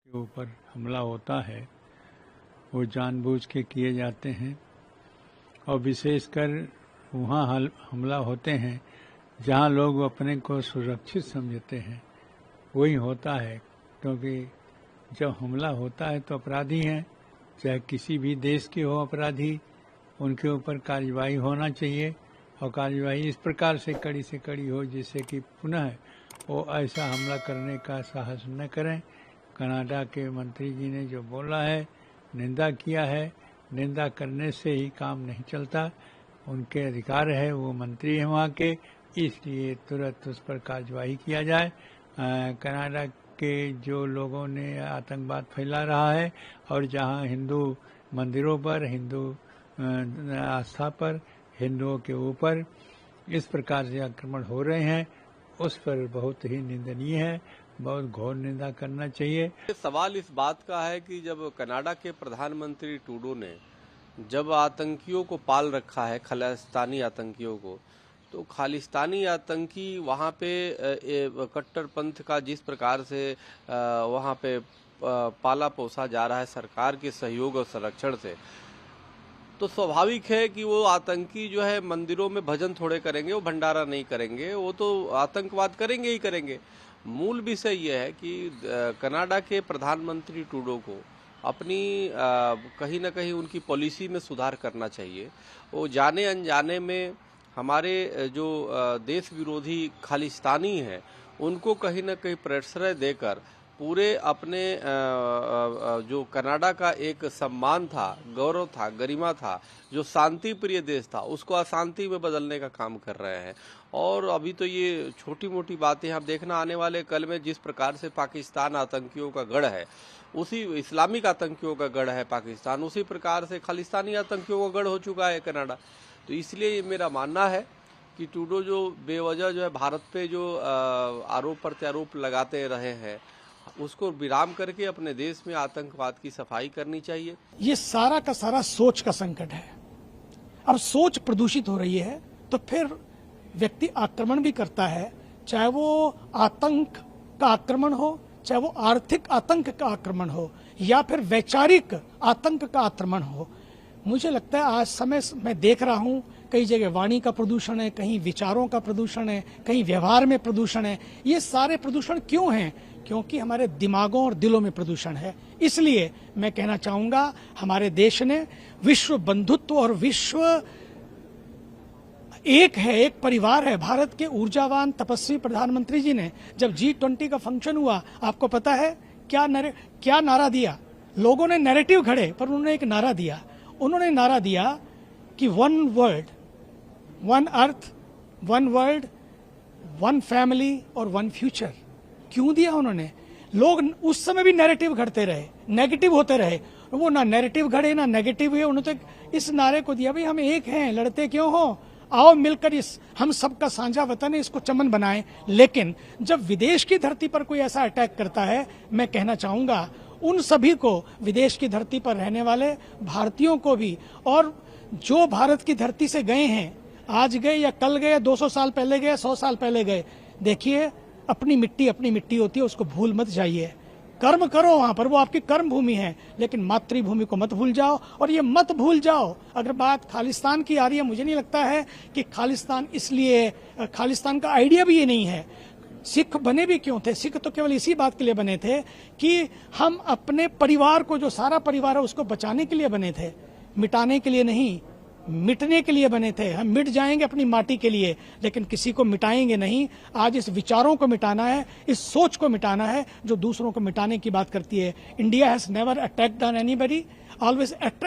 के ऊपर हमला होता है वो जानबूझ के किए जाते हैं और विशेषकर वहाँ हमला होते हैं जहाँ लोग अपने को सुरक्षित समझते हैं, वही होता है। क्योंकि जब हमला होता है तो अपराधी हैं, चाहे किसी भी देश के हो अपराधी, उनके ऊपर कार्रवाई होना चाहिए और कार्रवाई इस प्रकार से कड़ी हो जिससे कि पुनः वो ऐसा हमला करने का साहस न करें। कनाडा के मंत्री जी ने जो बोला है, निंदा किया है, निंदा करने से ही काम नहीं चलता, उनके अधिकार है, वो मंत्री हैं वहाँ के, इसलिए तुरंत उस पर कार्रवाई किया जाए। कनाडा के जो लोगों ने आतंकवाद फैला रहा है और जहाँ हिंदू मंदिरों पर, हिंदू आस्था पर, हिंदुओं के ऊपर इस प्रकार से आक्रमण हो रहे हैं, उस पर बहुत ही निंदनीय है, बहुत घोर निंदा करना चाहिए। सवाल इस बात का है कि जब कनाडा के प्रधानमंत्री ट्रूडो ने जब आतंकियों को पाल रखा है, खालिस्तानी आतंकियों को, तो खालिस्तानी आतंकी वहाँ पे कट्टरपंथ का जिस प्रकार से वहाँ पे पाला पोसा जा रहा है सरकार के सहयोग और संरक्षण से, तो स्वाभाविक है कि वो आतंकी जो है मंदिरों में भजन थोड़े करेंगे, वो भंडारा नहीं करेंगे, वो तो आतंकवाद करेंगे ही करेंगे। मूल विषय यह है कि कनाडा के प्रधानमंत्री ट्रूडो को अपनी कहीं न कहीं उनकी पॉलिसी में सुधार करना चाहिए। वो जाने अनजाने में हमारे जो देश विरोधी खालिस्तानी हैं उनको कहीं न कहीं प्रश्रय देकर पूरे अपने जो कनाडा का एक सम्मान था, गौरव था, गरिमा था, जो शांति प्रिय देश था, उसको अशांति में बदलने का काम कर रहे हैं। और अभी तो ये छोटी मोटी बातें आप देखना, आने वाले कल में जिस प्रकार से पाकिस्तान आतंकियों का गढ़ है, उसी इस्लामिक आतंकियों का गढ़ है पाकिस्तान, उसी प्रकार से खालिस्तानी आतंकियों का गढ़ हो चुका है कनाडा। तो इसलिए ये मेरा मानना है कि ट्रूडो जो बेवजह जो है भारत पे जो आरोप प्रत्यारोप लगाते रहे हैं, उसको विराम करके अपने देश में आतंकवाद की सफाई करनी चाहिए। ये सारा का सारा सोच का संकट है। अब सोच प्रदूषित हो रही है तो फिर व्यक्ति आक्रमण भी करता है, चाहे वो आतंक का आक्रमण हो, चाहे वो आर्थिक आतंक का आक्रमण हो, या फिर वैचारिक आतंक का आक्रमण हो। मुझे लगता है आज समय मैं देख रहा हूं कई जगह वाणी का प्रदूषण है, कहीं विचारों का प्रदूषण है, कहीं व्यवहार में प्रदूषण है। ये सारे प्रदूषण क्यों हैं? क्योंकि हमारे दिमागों और दिलों में प्रदूषण है। इसलिए मैं कहना चाहूंगा, हमारे देश ने विश्व बंधुत्व और विश्व एक है, एक परिवार है। भारत के ऊर्जावान तपस्वी प्रधानमंत्री जी ने जब G20 का फंक्शन हुआ, आपको पता है क्या नारा दिया? लोगों ने नैरेटिव घड़े, पर उन्होंने एक नारा दिया। उन्होंने नारा दिया कि one world, one earth, one world, one family और वन फ्यूचर। क्यों दिया उन्होंने? लोग उस समय भी नैरेटिव घड़ते रहे, नेगेटिव होते रहे। वो ना नैरेटिव घड़े ना नेगेटिव हुए, उन्होंने तो इस नारे को दिया, भाई हम एक हैं, लड़ते क्यों हो, आओ मिलकर इस हम सबका साझा वतन है, इसको चमन बनाएं। लेकिन जब विदेश की धरती पर कोई ऐसा अटैक करता है, मैं कहना चाहूंगा उन सभी को, विदेश की धरती पर रहने वाले भारतीयों को भी, और जो भारत की धरती से गए हैं, आज गए या कल गए, 200 साल पहले गए, 100 साल पहले गए, देखिए अपनी मिट्टी होती है, उसको भूल मत जाइए। कर्म करो वहां पर, वो आपकी कर्म भूमि है, लेकिन मातृभूमि को मत भूल जाओ। और ये मत भूल जाओ, अगर बात खालिस्तान की आ रही है, मुझे नहीं लगता है कि खालिस्तान, इसलिए खालिस्तान का आइडिया भी ये नहीं है। सिख बने भी क्यों थे? सिख तो केवल इसी बात के लिए बने थे कि हम अपने परिवार को, जो सारा परिवार है, उसको बचाने के लिए बने थे, मिटाने के लिए नहीं, मिटने के लिए बने थे। हम मिट जाएंगे अपनी माटी के लिए, लेकिन किसी को मिटाएंगे नहीं। आज इस विचारों को मिटाना है, इस सोच को मिटाना है जो दूसरों को मिटाने की बात करती है। India has never attacked on anybody, always attack